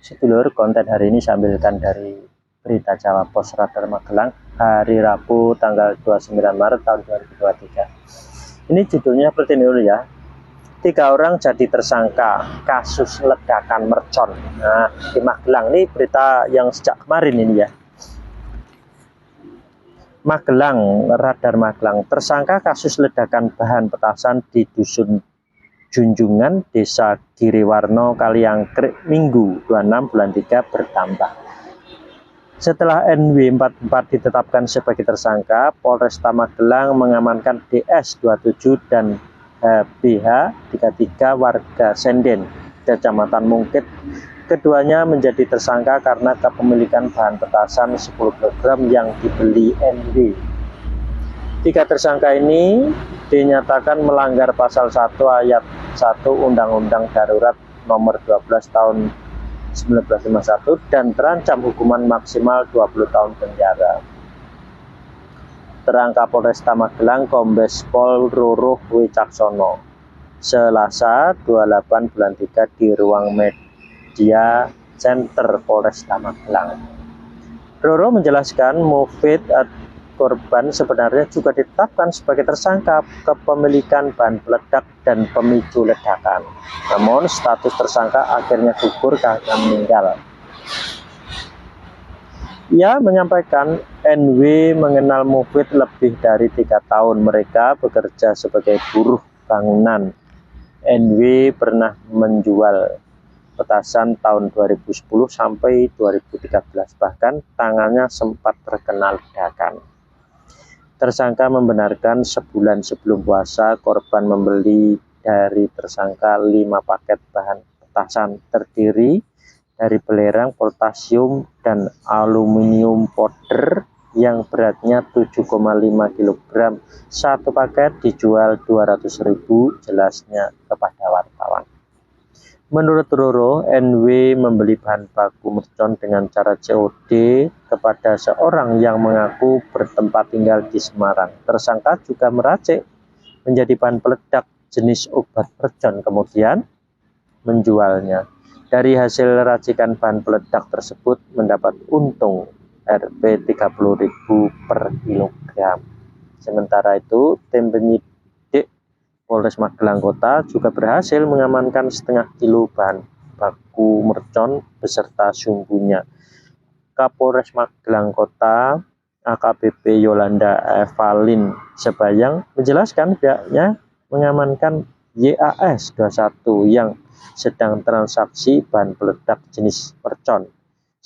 Sedulur, konten hari ini saya ambilkan dari Berita Jawa Pos Radar Magelang hari Rabu tanggal 29 Maret tahun 2023. Ini judulnya seperti ini dulu ya. 3 orang jadi tersangka kasus ledakan mercon. Nah, di Magelang ini berita yang sejak kemarin ini ya. Magelang, Radar Magelang, tersangka kasus ledakan bahan petasan di Dusun Junjungan, Desa Giriwarno, Kaliangkrik, Minggu 26 bulan 3 bertambah. Setelah NW44 ditetapkan sebagai tersangka, Polresta Magelang mengamankan DS27 dan HBH 33 warga Senden, Kecamatan Mungkit. Keduanya menjadi tersangka karena kepemilikan bahan petasan 10 kg yang dibeli NW. 3 tersangka ini dinyatakan melanggar pasal 1 ayat 1 Undang-Undang Darurat nomor 12 tahun 1951 dan terancam hukuman maksimal 20 tahun penjara. Terangka Polresta Magelang Kombes Pol Ruruh Wicaksono, Selasa 28 bulan 3 di ruang media Center Polresta Magelang. Roro menjelaskan Mufid korban sebenarnya juga ditetapkan sebagai tersangka kepemilikan bahan peledak dan pemicu ledakan. Namun status tersangka akhirnya gugur karena meninggal. Ia menyampaikan NW mengenal Mufid lebih dari 3 tahun. Mereka bekerja sebagai buruh bangunan. NW pernah menjual petasan tahun 2010 sampai 2013, bahkan tangannya sempat terkena ledakan. Tersangka membenarkan sebulan sebelum puasa korban membeli dari tersangka 5 paket bahan petasan terdiri dari belerang, potasium, dan aluminium powder yang beratnya 7,5 kg. Satu paket dijual 200.000, jelasnya kepada wartawan. Menurut Roro, NW membeli bahan baku mercon dengan cara COD kepada seorang yang mengaku bertempat tinggal di Semarang. Tersangka juga meracik menjadi bahan peledak jenis obat mercon, kemudian menjualnya. Dari hasil racikan bahan peledak tersebut mendapat untung Rp 30.000 per kilogram. Sementara itu, tim penyidik Polres Magelang Kota juga berhasil mengamankan setengah kilo bahan baku mercon beserta sumbunya. Kapolres Magelang Kota AKBP Yolanda Evalin Sebayang menjelaskan pihaknya mengamankan YAS 21 yang sedang transaksi bahan peledak jenis mercon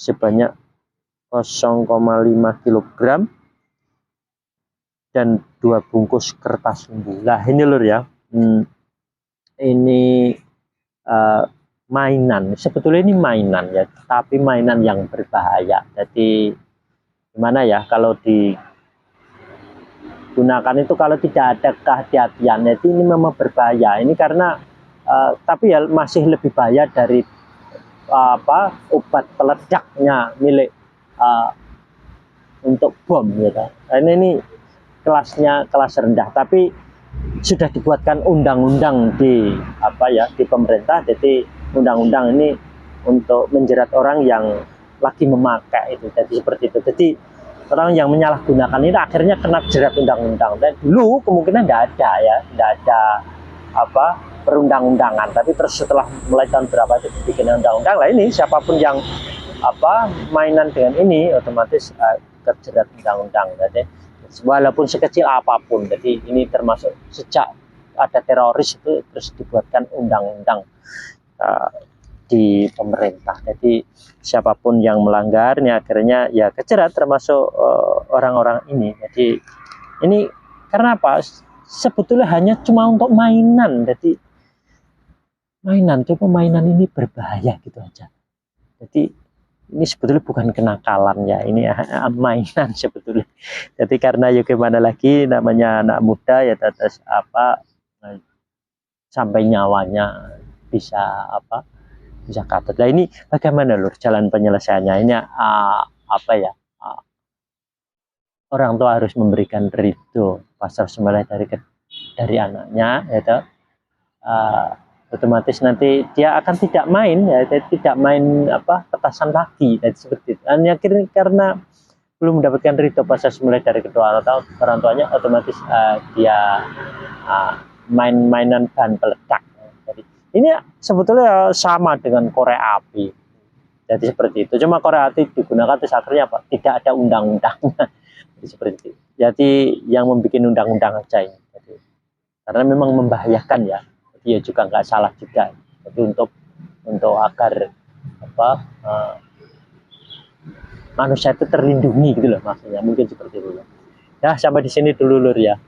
sebanyak 0,5 kg dan 2 bungkus kertas sumbu. Lah ini lur ya. Ini mainan, sebetulnya ini mainan ya, tapi mainan yang berbahaya. Jadi gimana ya, kalau digunakan itu kalau tidak ada kehati-hatian, itu ini memang berbahaya. Ini karena tapi ya masih lebih bahaya dari obat peledaknya milik untuk bom gitu. Ini kelasnya kelas rendah, tapi sudah dibuatkan undang-undang di pemerintah. Jadi undang-undang ini untuk menjerat orang yang lagi memakai itu. Jadi seperti itu. Jadi orang yang menyalahgunakan ini akhirnya kena jerat undang-undang. Dan dulu kemungkinan tidak ada perundang-undangan. Tapi terus setelah mulai tahun berapa itu bikin undang-undang lah, ini siapapun yang mainan dengan ini otomatis terjerat undang-undang. Jadi walaupun sekecil apapun. Jadi ini termasuk sejak ada teroris itu terus dibuatkan undang-undang di pemerintah. Jadi siapapun yang melanggar ini akhirnya ya kejerat, termasuk orang-orang ini. Jadi ini karena apa? Sebetulnya hanya cuma untuk mainan. Jadi mainan ini berbahaya gitu aja. Jadi ini sebetulnya bukan kenakalan ya, ini mainan sebetulnya. Jadi karena ya gimana lagi, namanya anak muda ya, tetes sampai nyawanya bisa katut. Nah ini bagaimana lur jalan penyelesaiannya? Ini orang tua harus memberikan ridho pasal semuanya dari anaknya, ya otomatis nanti dia akan tidak main ya, dia tidak main apa, petasan lagi ya, tidak main apa, petasan lagi, dan seperti itu. Hanya karena belum mendapatkan ridho proses mulai dari kedua orang tuanya, otomatis dia main-mainan bahan peledak. Jadi ini sebetulnya sama dengan korek api. Jadi seperti itu. Cuma korek api digunakan terus akhirnya apa? Tidak ada undang-undangnya. Jadi seperti itu. Jadi yang membuat undang-undang aja ini. Jadi, karena memang membahayakan ya. Jadi ya juga nggak salah juga. Jadi untuk agar apa, manusia itu terlindungi gitu loh maksudnya, mungkin seperti itu ya. Sampai di sini dulu Lur ya.